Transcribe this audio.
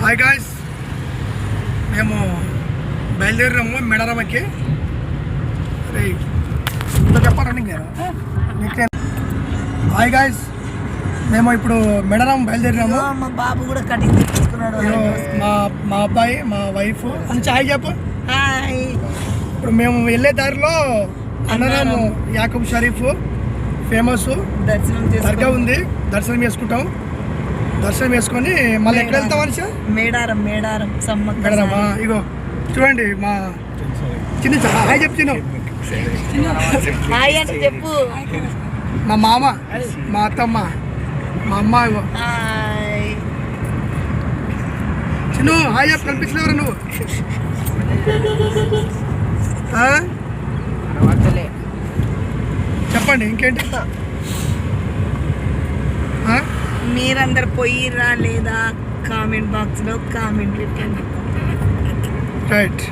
Hi guys, మేము బయలుదేరినాము మెడరమకి. అరే ఇంకా చెప్పాలండి నేను. హాయ్ గాయ్స్, మేము ఇప్పుడు మెడరం బయలుదేరినాము. మా బాబు కూడా కటింగ్ తెచ్చుకున్నాడు. మా అబ్బాయి, మా వైఫ్ అని హాయ్ చెప్పు. హాయ్. ఇప్పుడు మేము వెళ్ళే దారిలో అన్నరాము యాకూబ్ షరీఫ్ ఫేమస్ దర్గా ఉంది. దర్శనం చేసుకుంటాం. దర్శనం చేసుకొని మళ్ళీ ఎక్కడ వెళ్తాం మనిషి? మేడారం. మేడారమా? ఇగో చూడండి మా చిన్న హాయ్ చెప్తున్నాం. హాయ్ అంటే చెప్పు. మా మామ, మా అత్తమ్మ, మా అమ్మ. ఇగో హాయ్ చిన్న హాయ్ చెప్పు. కనిపించలేవరా నువ్వు? చెప్పండి ఇంకేంటి. మీరందరు పోయిరా లేదా కామెంట్ బాక్స్ లో కామెంట్ పెట్టండి. రైట్.